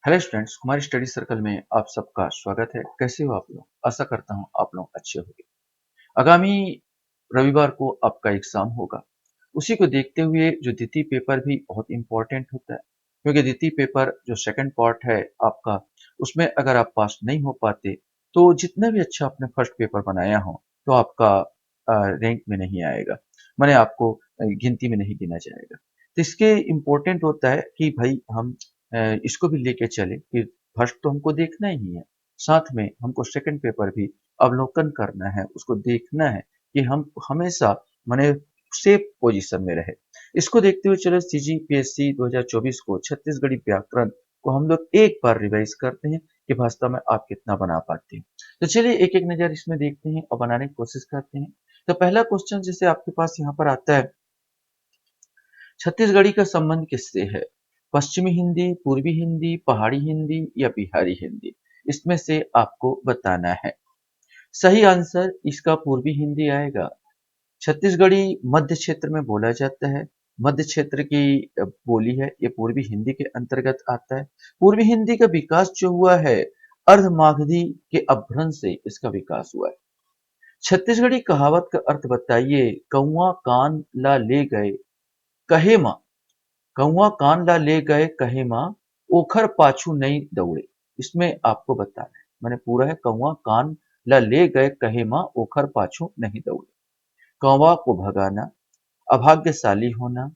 Hello students, हमारे study circle में आप सबका स्वागत है। कैसे हो आप लोग? आशा करता हूँ आप लोग अच्छे होंगे। आगामी रविवार को आपका एग्जाम होगा। उसी को देखते हुए जो द्वितीय पेपर भी बहुत इंपॉर्टेंट होता है, क्योंकि द्वितीय पेपर जो सेकंड पार्ट है आपका, उसमें अगर आप पास नहीं हो पाते तो जितना भी अच्छा आपने फर्स्ट पेपर बनाया हो तो आपका रैंक में नहीं आएगा, माने आपको गिनती में नहीं गिना जाएगा। तो इसके इम्पोर्टेंट होता है कि भाई हम इसको भी लेके चले कि फर्स्ट तो हमको देखना ही है, साथ में हमको सेकंड पेपर भी अवलोकन करना है, उसको देखना है कि हम हमेशा माने सेफ पोजीशन में रहे। इसको देखते हुए चलो सीजीपीएससी 2024 को छत्तीसगढ़ी व्याकरण को हम लोग एक बार रिवाइज करते हैं कि वास्तव में आप कितना बना पाते हैं। तो चलिए एक एक नजर इसमें देखते हैं और बनाने की कोशिश करते हैं। तो पहला क्वेश्चन जैसे आपके पास यहाँ पर आता है, छत्तीसगढ़ी का संबंध किससे है? पश्चिमी हिंदी, पूर्वी हिंदी, पहाड़ी हिंदी या बिहारी हिंदी? इसमें से आपको बताना है। सही आंसर इसका पूर्वी हिंदी आएगा। छत्तीसगढ़ी मध्य क्षेत्र में बोला जाता है। मध्य क्षेत्र की बोली है, ये पूर्वी हिंदी के अंतर्गत आता है। पूर्वी हिंदी का विकास जो हुआ है, अर्धमागधी के अपभ्रंश से इसका विकास हुआ है। छत्तीसगढ़ी कहावत का अर्थ बताइए। कौआ कान ला ले गए कहे माँ, कौआ कान ला ले गए कहे माँ, ओखर पाछू नहीं दौड़े। इसमें आपको बताना है, मैंने पूरा है। कौआ कान ला ले गए कहे माँ, ओखर पाछू नहीं दौड़े। कौवा को भगाना, अभाग्यशाली होना,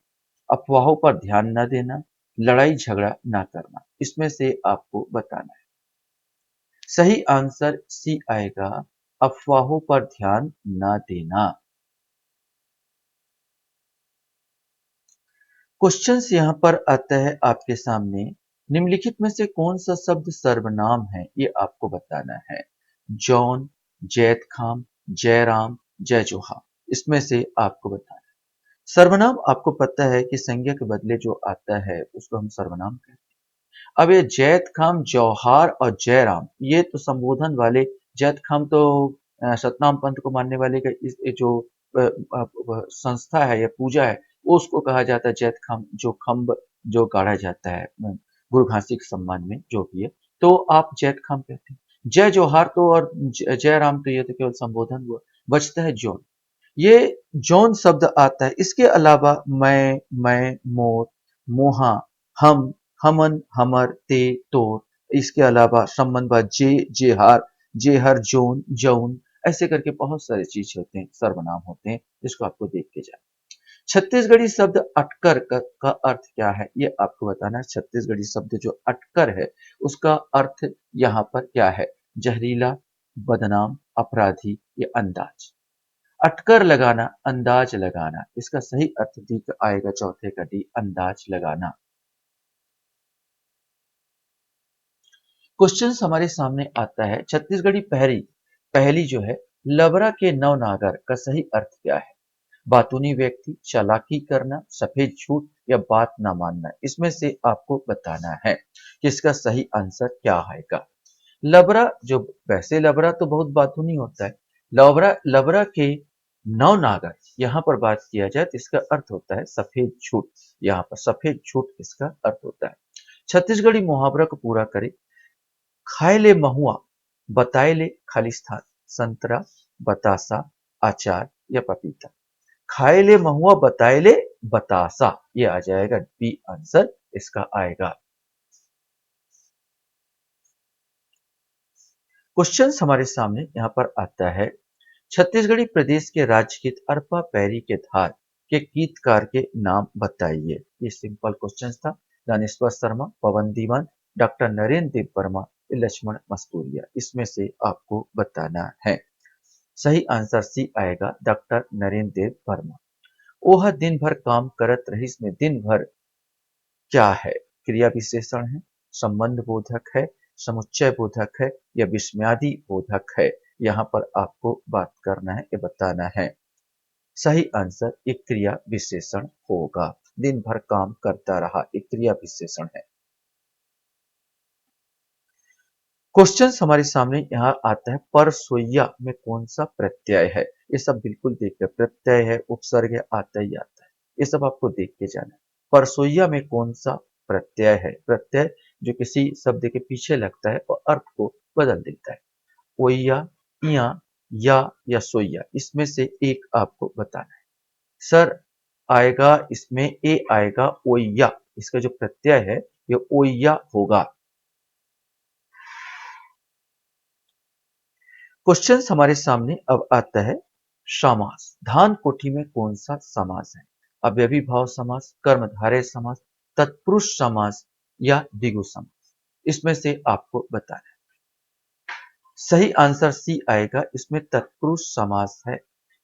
अफवाहों पर ध्यान न देना, लड़ाई झगड़ा ना करना। इसमें से आपको बताना है। सही आंसर सी आएगा, अफवाहों पर ध्यान न देना। क्वेश्चंस यहाँ पर आता है आपके सामने। निम्नलिखित में से कौन सा शब्द सर्वनाम है, ये आपको बताना है। जॉन, जैत खाम, जयराम, जय जोहार। इसमें से आपको बताना है। सर्वनाम आपको पता है कि संज्ञा के बदले जो आता है उसको हम सर्वनाम कहते हैं। अब ये जैत खाम, जौहार और जयराम, ये तो संबोधन वाले। जैत खाम तो सतनाम पंथ को मानने वाले का ये जो संस्था है या पूजा है, वो उसको कहा जाता है जैत खाम, जो खम्ब जो गाड़ा जाता है गुरु घासी के सम्मान में, जो भी है। तो आप जैत खाम कहते हैं। जय जोहार तो और जय राम तो ये तो केवल संबोधन हुआ। बचता है जौन। ये जौन शब्द आता है। इसके अलावा मैं, मोर, मोहा, हम, हमन, हमर, ते, तोर। इसके अलावा संबंध जे, जेहार, जेहर, जोन, जौन, ऐसे करके बहुत सारे चीज होते हैं, सर्वनाम होते हैं, जिसको आपको देख के जाए। छत्तीसगढ़ी शब्द अटकर का अर्थ क्या है, ये आपको बताना है। छत्तीसगढ़ी शब्द जो अटकर है, उसका अर्थ यहाँ पर क्या है? जहरीला, बदनाम, अपराधी या अंदाज। अटकर लगाना, अंदाज लगाना। इसका सही अर्थ डी का आएगा, चौथे का डी, अंदाज लगाना। क्वेश्चन हमारे सामने आता है, छत्तीसगढ़ी पहली पहली जो है, लबरा के नवनागर का सही अर्थ क्या है? बातूनी व्यक्ति, चालाकी करना, सफेद झूठ या बात ना मानना। इसमें से आपको बताना है कि इसका सही आंसर क्या आएगा। लबरा जो, वैसे लबरा तो बहुत बातूनी होता है। लबरा लबरा के नवनागर यहाँ पर बात किया जाए तो इसका अर्थ होता है सफेद झूठ। यहाँ पर सफेद झूठ इसका अर्थ होता है। छत्तीसगढ़ी मुहावरा को पूरा करें। खाए ले महुआ, बताए ले खालिस्तान, संतरा, बतासा, अचार या पपीता। खाए ले महुआ, बताए ले बतासा, ये आ जाएगा बी आंसर इसका आएगा। क्वेश्चन हमारे सामने यहाँ पर आता है, छत्तीसगढ़ी प्रदेश के राज्यगीत अरपा पैरी के धार के गीतकार के नाम बताइए। ये सिंपल क्वेश्चन था। दानेश्वर शर्मा, पवन दीवान, डॉक्टर नरेंद्र देव वर्मा, लक्ष्मण मस्तूरिया। इसमें से आपको बताना है। सही आंसर सी आएगा, डॉक्टर नरेंद्र देव वर्मा। ओह दिन भर काम करत रहीस में दिन भर क्या है? क्रिया विशेषण है, संबंध बोधक है, समुच्चय बोधक है या विस्मयादि बोधक है? यहाँ पर आपको बात करना है, ये बताना है। सही आंसर एक क्रिया विशेषण होगा। दिन भर काम करता रहा, एक क्रिया विशेषण है। क्वेश्चन हमारे सामने यहाँ आता है, परसोइया में कौन सा प्रत्यय है? ये सब बिल्कुल देख कर, प्रत्यय है, उपसर्ग है, आता ही आता है, ये सब आपको देख के जाना है। परसोइया में कौन सा प्रत्यय है? प्रत्यय जो किसी शब्द के पीछे लगता है और अर्थ को बदल देता है। ओइया, इया, या सोइया, इसमें से एक आपको बताना है। सर आएगा, इसमें ए आएगा, ओइया, इसका जो प्रत्यय है ये ओइया होगा। क्वेश्चन हमारे सामने अब आता है समास। धान कोठी में कौन सा समास है? अव्ययी भाव समास, कर्मधारय समास, तत्पुरुष समास या द्विगु समास, इसमें से आपको बताना है। सही आंसर सी आएगा, इसमें तत्पुरुष समास है।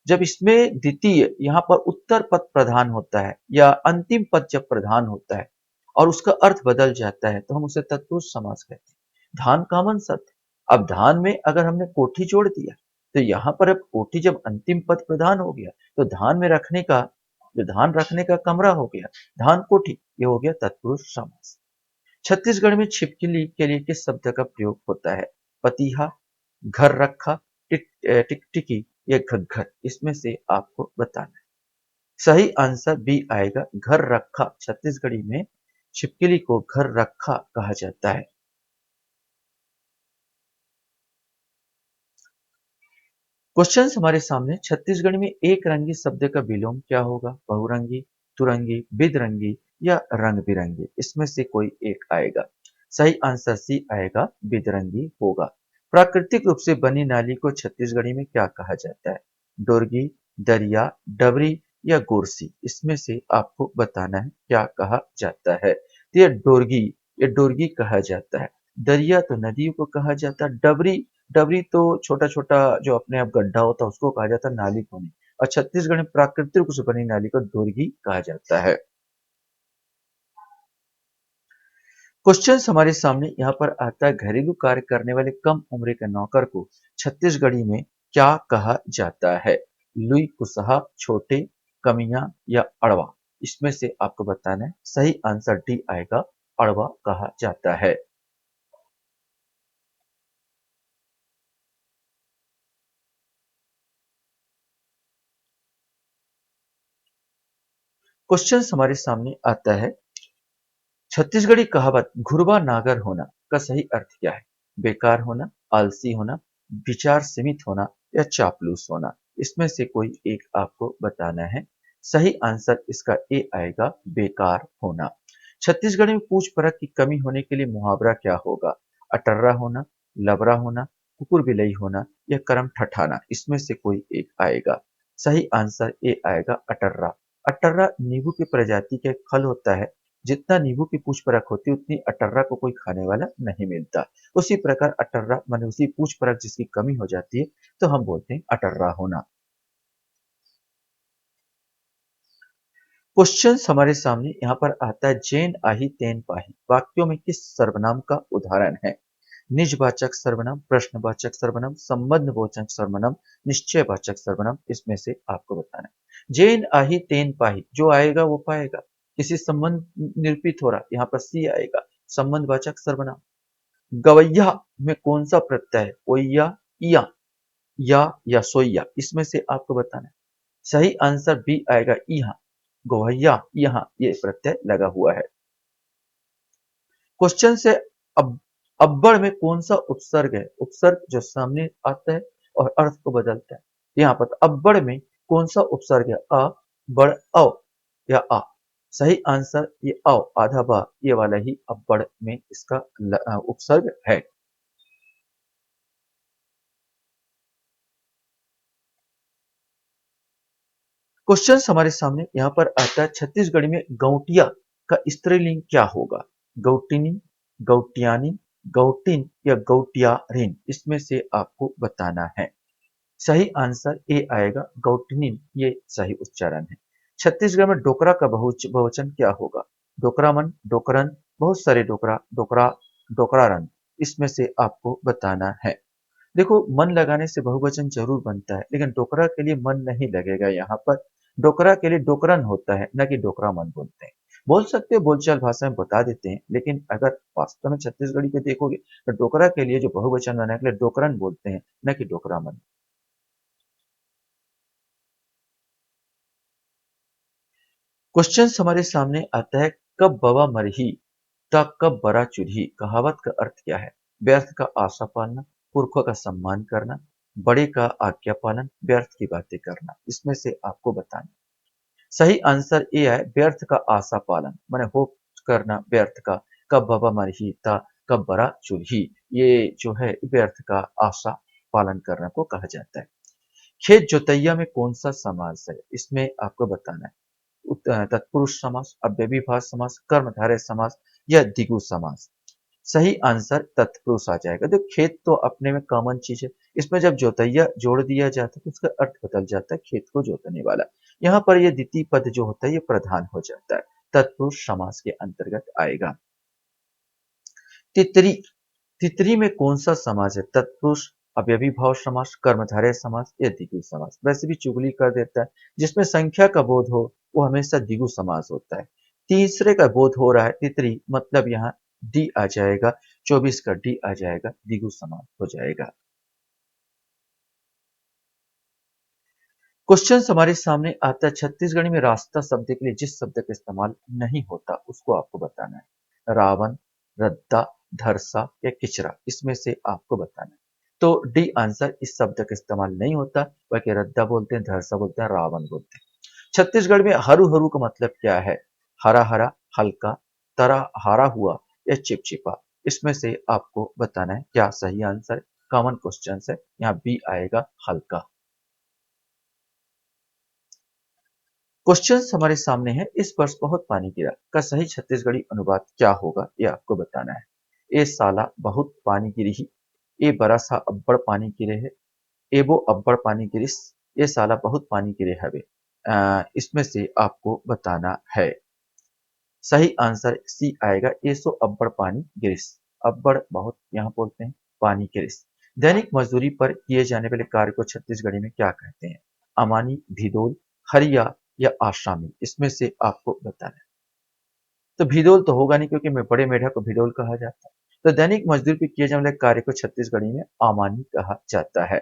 जब इसमें द्वितीय यहाँ पर उत्तर पद प्रधान होता है या अंतिम पद जब प्रधान होता है और उसका अर्थ बदल जाता है तो हम उसे तत्पुरुष समास कहते हैं। धान कॉमन शब्द, अब धान में अगर हमने कोठी जोड़ दिया तो यहाँ पर अब कोठी जब अंतिम पद प्रधान हो गया तो धान में रखने का, जो धान रखने का कमरा हो गया, धान कोठी, ये हो गया तत्पुरुष समास। छत्तीसगढ़ में छिपकली के लिए किस शब्द का प्रयोग होता है? पतीहा, घर रखा, टिकटिकी या घग्घर, इसमें से आपको बताना है। सही आंसर बी आएगा, घर रखा। छत्तीसगढ़ी में छिपकली को घर रखा कहा जाता है। क्वेश्चन हमारे सामने, छत्तीसगढ़ में एक रंगी शब्द का विलोम क्या होगा? बहुरंगी, तुरंगी, बिदरंगी या रंग बिरंगी, इसमें से कोई एक आएगा। सही आंसर सी आएगा, बिदरंगी होगा। प्राकृतिक रूप से बनी नाली को छत्तीसगढ़ी में क्या कहा जाता है? डोरगी, दरिया, डबरी या गोरसी, इसमें से आपको बताना है क्या कहा जाता है। तो ये डोरगी कहा जाता है। दरिया तो नदियों को कहा जाता है। डबरी, डबरी तो छोटा छोटा जो अपने आप गड्ढा होता है उसको कहा जाता है, नाली को नहीं। और छत्तीसगढ़ में प्राकृतिक रूप से बनी नाली को डोरगी कहा जाता है। क्वेश्चन हमारे सामने यहाँ पर आता है, घरेलू कार्य करने वाले कम उम्र के नौकर को छत्तीसगढ़ी में क्या कहा जाता है? लुई, कुसहा, छोटे, कमियां या अड़वा, इसमें से आपको बताना है। सही आंसर डी आएगा, अड़वा कहा जाता है। क्वेश्चन हमारे सामने आता है, छत्तीसगढ़ी कहावत घुरवा नागर होना का सही अर्थ क्या है? बेकार होना, आलसी होना, विचार सीमित होना या चापलूस होना, इसमें से कोई एक आपको बताना है। सही आंसर इसका ए आएगा, बेकार होना। छत्तीसगढ़ में पूछ परख की कमी होने के लिए मुहावरा क्या होगा? अटर्रा होना, लबरा होना, कुकुर बिलई होना या करम ठठाना, इसमें से कोई एक आएगा। सही आंसर ए आएगा, अटर्रा। अटर्रा नींबू की प्रजाति का एक फल होता है। जितना नींबू की पूछ परख होती है उतनी अटर्रा को कोई खाने वाला नहीं मिलता। उसी प्रकार अटर्रा माने उसी पूछ परख जिसकी कमी हो जाती है तो हम बोलते हैं अटर्रा होना। क्वेश्चन हमारे सामने यहाँ पर आता है, जैन आही तेन पाही वाक्यों में किस सर्वनाम का उदाहरण है? निजवाचक सर्वनाम, प्रश्नवाचक सर्वनाम, संबंधवाचक सर्वनाम, निश्चयवाचक सर्वनाम, इसमें से आपको बताना है। जैन आही तेन पाही, जो आएगा वो पाएगा। किसी संबंध निरूपित हो रहा, यहाँ पर सी आएगा, संबंधवाचक सर्वनाम। गवैया में कौन सा प्रत्यय है? ओइया, इया, या सोइया, इसमें से आपको बताना है। सही आंसर बी आएगा, इहा। गवैया, यहाँ ये प्रत्यय लगा हुआ है। क्वेश्चन से, अब अब्बड़ में कौन सा उपसर्ग है? उपसर्ग जो सामने आता है और अर्थ को बदलता है। यहाँ पर अब्बड़ में कौन सा उपसर्ग है? अ, बड़, औ या आ। सही आंसर ये औ आधा बा, ये वाला ही अब्बड़ में इसका उपसर्ग है। क्वेश्चन हमारे सामने यहाँ पर आता है, छत्तीसगढ़ी में गौटिया का स्त्रीलिंग क्या होगा? गौटिनी, गौटियानी, गौटिन या गौटियारिन, इसमें से आपको बताना है। सही आंसर ए आएगा, गौटिनिन, ये सही उच्चारण है। छत्तीसगढ़ में डोकरा का बहुवचन क्या होगा? डोकरामन, डोकरन, बहुत सारे डोकरा, डोकरा, डोकरारन, इसमें से आपको बताना है। देखो, मन लगाने से बहुवचन जरूर बनता है लेकिन डोकरा के लिए मन नहीं लगेगा। यहाँ पर डोकरा के लिए डोकरन होता है, न कि डोकरा मन बोलते हैं। बोल सकते हो, बोलचाल भाषा में बता देते हैं, लेकिन अगर वास्तव में छत्तीसगढ़ी के देखोगे तो डोकरा के लिए जो बहुवचन बनाने के लिए डोकरन बोलते हैं, न कि डोकरा मन। क्वेश्चन हमारे सामने आता है, कब बवा मरही ता कब बरा चुरही कहावत का अर्थ क्या है? व्यर्थ का आशा पालना, पुरखों का सम्मान करना, बड़े का आज्ञा पालन, व्यर्थ की बातें करना। इसमें से आपको बताना। सही आंसर ए है व्यर्थ का आशा पालन, माने होप करना व्यर्थ का। कब बाबा मरही ता कब बरा चुरही, ये जो है व्यर्थ का आशा पालन करने को कहा जाता है। खेत जोतैया में कौन सा समास है? इसमें आपको बताना है। तत्पुरुष समास, अव्ययीभाव समास, कर्मधारय समास या द्विगु समास। सही आंसर तत्पुरुष आ जाएगा। तो खेत तो अपने में कॉमन चीज है, इसमें जब जोतैया जोड़ दिया जाता है तो उसका अर्थ बदल जाता है, खेत को जोतने वाला। यहाँ पर ये द्वितीय पद जो होता है ये प्रधान हो जाता है, तत्पुरुष समास के अंतर्गत आएगा। तितरी, तितरी में कौन सा समास है? तत्पुरुष, अव्ययीभाव समास, कर्मधारय समास या द्विगु समास। वैसे भी चुगली कर देता है, जिसमें संख्या का बोध हो वो हमेशा द्विगु समास होता है। तीसरे का बोध हो रहा है तितरी, मतलब यहाँ डी आ जाएगा, 24 का डी आ जाएगा, द्विगु समास हो जाएगा। क्वेश्चन हमारे सामने आता है, छत्तीसगढ़ी में रास्ता शब्द के लिए जिस शब्द का इस्तेमाल नहीं होता उसको आपको बताना है। रावण, रद्दा, धरसा या किचरा, इसमें से आपको बताना है। तो डी आंसर, इस शब्द का इस्तेमाल नहीं होता, वह रद्दा बोलते हैं, धरसा बोलते हैं, रावण बोलते हैं। छत्तीसगढ़ में हरू हरू का मतलब क्या है? हरा हरा, हल्का, तरा हारा हुआ या चिपचिपा। इसमें से आपको बताना है क्या सही आंसर। कॉमन क्वेश्चन है, यहाँ बी आएगा, हल्का। क्वेश्चन हमारे सामने है, इस वर्ष बहुत पानी गिरा का सही छत्तीसगढ़ी अनुवाद क्या होगा, ये आपको बताना है। ए साला बहुत पानी गिरी ही, ए बरा सा अब्बड़ पानी गिरे है, ए वो अब्बड़ पानी गिरिस, ये साला बहुत पानी गिरे हवे। इसमें से आपको बताना है। सही आंसर सी आएगा, ए सो अब्बड़ पानी गिरिस। अब्बड़ बहुत यहाँ बोलते हैं, पानी गिरिस। दैनिक मजदूरी पर किए जाने वाले कार्य को छत्तीसगढ़ी में क्या कहते हैं? अमानी, भिदोल, हरिया या आशामी। इसमें से आपको बताना है। तो भिदोल तो होगा नहीं, क्योंकि बड़े मेढक को भिदोल कहा जाता है। तो दैनिक मजदूरी पर किए जाने वाले कार्य को छत्तीसगढ़ी में आमानी कहा जाता है।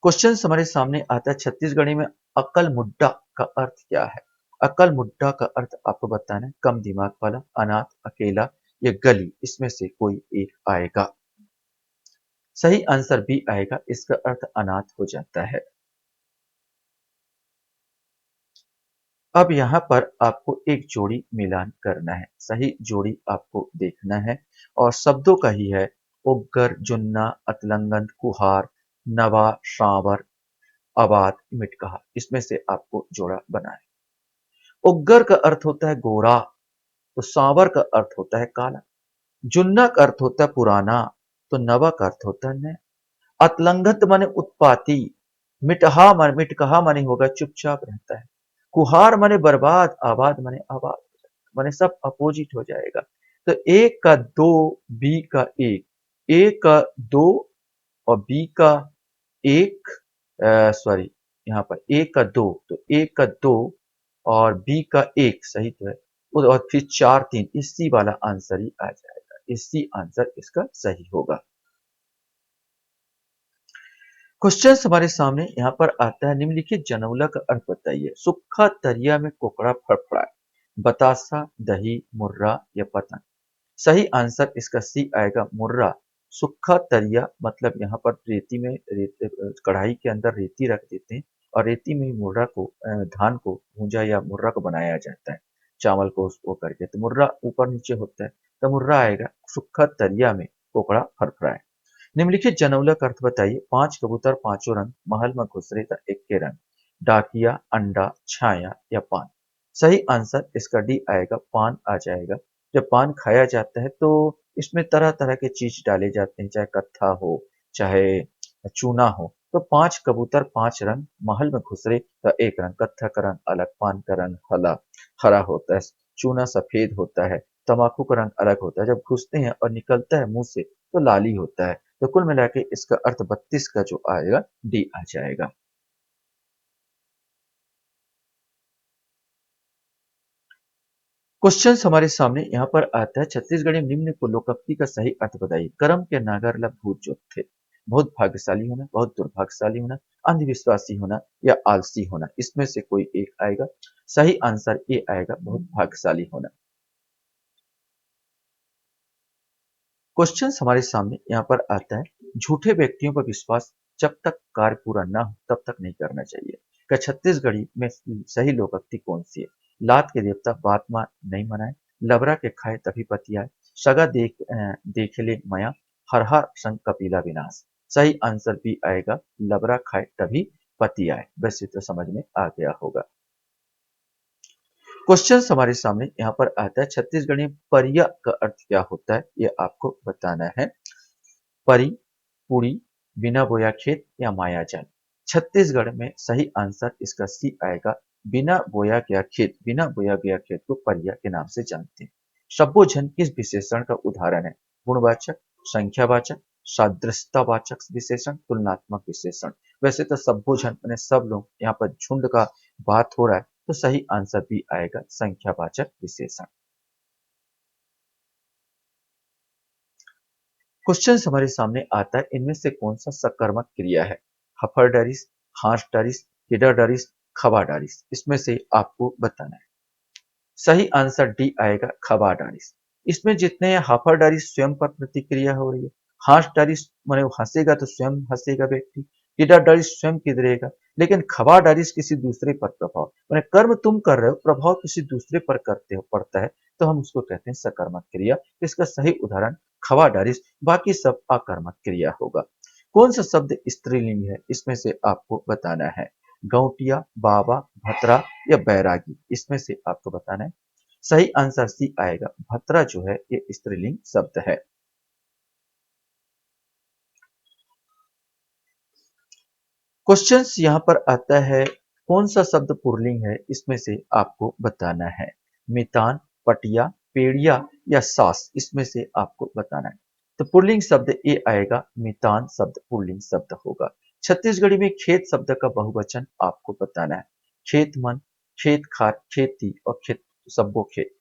क्वेश्चन हमारे सामने आता है, छत्तीसगढ़ी में अकल मुड्डा का अर्थ क्या है? अकल मुड्डा का अर्थ आपको बताना है, कम दिमाग वाला, अनाथ, अकेला या गली। इसमें से कोई एक आएगा। सही आंसर बी आएगा, इसका अर्थ अनाथ हो जाता है। अब यहाँ पर आपको एक जोड़ी मिलान करना है, सही जोड़ी आपको देखना है और शब्दों का ही है। उग्गर, जुन्ना, अतलंगन, कुहार, नवा, श्रावर, आबाद, मिटकहा। इसमें से आपको जोड़ा बनाना है। उग्गर का अर्थ होता है गोरा, तो सांवर का अर्थ होता है काला। जुन्ना का अर्थ होता है पुराना, तो नवा का अर्थ होता है नया। अतलंघत माने उत्पाती, मिटकहा माने होगा चुपचाप रहता है। कुहार माने बर्बाद, आबाद माने आबाद, माने सब अपोजिट हो जाएगा। तो एक का दो, बी का एक, ए का दो और बी का एक, सॉरी, यहाँ पर ए का दो, तो ए का दो और बी का एक, सही तो है। और फिर चार तीन, इसी वाला आंसर ही आ जाएगा, इसी आंसर इसका सही होगा। क्वेश्चन हमारे सामने यहाँ पर आता है, निम्नलिखित जनौला का अर्थ बताइए। सूखा तरिया में कोकड़ा फड़फड़ाए, बतासा, दही, मुर्रा या पतंग। सही आंसर इसका सी आएगा, मुर्रा। सूखा तरिया मतलब यहाँ पर रेती में कढ़ाई के अंदर रेती रख देते हैं और रेती में मुर्रा को, धान को भूंजा या मुर्रा को बनाया जाता है, चावल को उसको करके। तो मुर्रा ऊपर नीचे होता है, तो मुर्रा आएगा। सूखा तरिया में कोकड़ा फड़फड़ाए। निम्नलिखित जनौला का अर्थ बताइए। पांच कबूतर पांचों रंग, महल में घुसरे था इक्के रंग, डाकिया, अंडा, छाया या पान। सही आंसर इसका डी आएगा, पान आ जाएगा। जब पान खाया जाता है तो इसमें तरह तरह के चीज डाले जाते हैं, चाहे कत्था हो, चाहे चूना हो। तो पांच कबूतर पांच रंग, महल में घुसरे तो एक रंग। कत्था का रंग अलग, पान का रंग हला हरा होता है, चूना सफेद होता है, तंबाकू का रंग अलग होता है। जब घुसते हैं और निकलता है मुंह से तो लाली होता है। तो कुल मिला के इसका अर्थ 32 का जो आएगा, डी आ जाएगा। क्वेश्चन हमारे सामने यहाँ पर आता है, छत्तीसगढ़ी में निम्न को लोकोक्ति का सही अर्थ बताइए। कर्म के नागर ला भूत जो थे, बहुत भाग्यशाली होना, बहुत दुर्भाग्यशाली होना, अंधविश्वासी होना या आलसी होना। इसमें से कोई एक आएगा। सही आंसर ए आएगा बहुत भाग्यशाली होना। क्वेश्चन हमारे सामने यहाँ पर आता है, झूठे व्यक्तियों पर विश्वास जब तक कार्य पूरा न हो तब तक नहीं करना चाहिए। क्या छत्तीसगढ़ी में सही लोकोक्ति कौन सी है? लात के देवता बात नहीं मनाए, लबरा के खाए तभी पति आए, सगा देख ले मया, हर हर संग कपिला विनाश। सही आंसर भी आएगा, लबरा खाए तभी पति आए। वैसे तो समझ में आ गया होगा। क्वेश्चन हमारे सामने यहाँ पर आता है, छत्तीसगढ़ी में परिया का अर्थ क्या होता है, ये आपको बताना है। परी, पुरी, बिना बोया खेत या माया जाल। छत्तीसगढ़ में सही आंसर इसका सी आएगा, बिना बोया गया खेत। बिना बोया गया खेत को परिया के नाम से जानते हैं। सब्बोझन किस विशेषण का उदाहरण है? गुणवाचक, संख्यावाचक, सादृश्यतावाचक विशेषण, तुलनात्मक विशेषण। वैसे तो सब्बोझन मैंने सब लोग, यहाँ पर झुंड का बात हो रहा है, तो सही आंसर भी आएगा संख्यावाचक विशेषण। क्वेश्चन हमारे सामने आता है, इनमें से कौन सा सकर्मक क्रिया है? हफरडरिस, हार्सडरिस, हिडरडरिस, खवाडारिस। इसमें से आपको बताना है। सही आंसर डी आएगा, खवाडारिस। इसमें जितने हाफरडारिस स्वयं पर प्रतिक्रिया हो रही है, हार्सडरिस माने वो हंसेगा तो स्वयं हंसेगा व्यक्ति, हिडरडरिस स्वयं किधरेगा, लेकिन खवाडारिस किसी दूसरे पर प्रभाव, माने कर्म तुम कर रहे हो, प्रभाव किसी दूसरे पर करते हो पड़ता है, तो हम उसको कहते हैं सकर्मक क्रिया। इसका सही उदाहरण खवाडारिस, बाकी सब आकर्मक क्रिया होगा। कौन सा शब्द स्त्रीलिंग है? इसमें से आपको बताना है। गौटिया, बाबा, भतरा या बैरागी। इसमें से आपको बताना है। सही आंसर सी आएगा, भतरा जो है ये स्त्रीलिंग शब्द है। क्वेश्चन यहाँ पर आता है, कौन सा शब्द पुल्लिंग है? इसमें से आपको बताना है। मितान, पटिया, पेड़िया या सास। इसमें से आपको बताना है। तो पुल्लिंग शब्द ए आएगा, मितान शब्द पुल्लिंग शब्द होगा। छत्तीसगढ़ी में खेत शब्द का बहुवचन आपको बताना है। खेत मन, खेत खार, खेती और खेत, सब्बो खेत।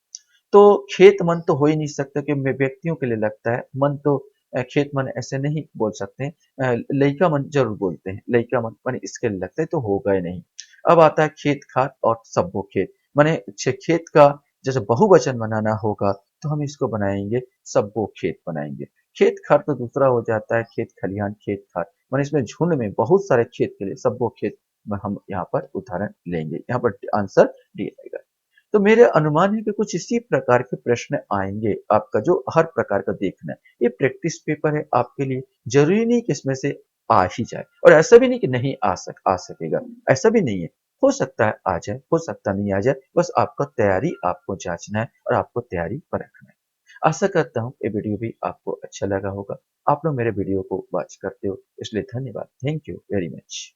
तो खेत मन तो हो ही नहीं सकता, कि व्यक्तियों के लिए लगता है। मन तो खेत मन ऐसे नहीं बोल सकते हैं। लइका मन जरूर बोलते हैं, लइका मन इसके लिए लगता है, तो होगा ही नहीं। अब आता है खेत खार और सब्बो खेत। माने खेत का जैसे बहुवचन बनाना होगा, तो हम इसको बनाएंगे सब्बो खेत बनाएंगे। खेत खार तो दूसरा हो जाता है, खेत खलिहान, खेत खार। माने इसमें झुंड में बहुत सारे खेत के लिए सब्बो खेत में हम यहाँ पर उदाहरण लेंगे। यहाँ पर आंसर डी आएगा। तो मेरे अनुमान है कि कुछ इसी प्रकार के प्रश्न आएंगे आपका, जो हर प्रकार का देखना है। ये प्रैक्टिस पेपर है आपके लिए, जरूरी नहीं कि इसमें से आ ही जाए, और ऐसा भी नहीं कि नहीं आ सकेगा, ऐसा भी नहीं है। हो सकता है आ जाए, हो सकता नहीं आ जाए, बस आपका तैयारी आपको जांचना है और आपको तैयारी पर रखना है। आशा करता हूँ ये वीडियो भी आपको अच्छा लगा होगा। आप लोग मेरे वीडियो को वॉच करते हो, इसलिए धन्यवाद। Thank you very much.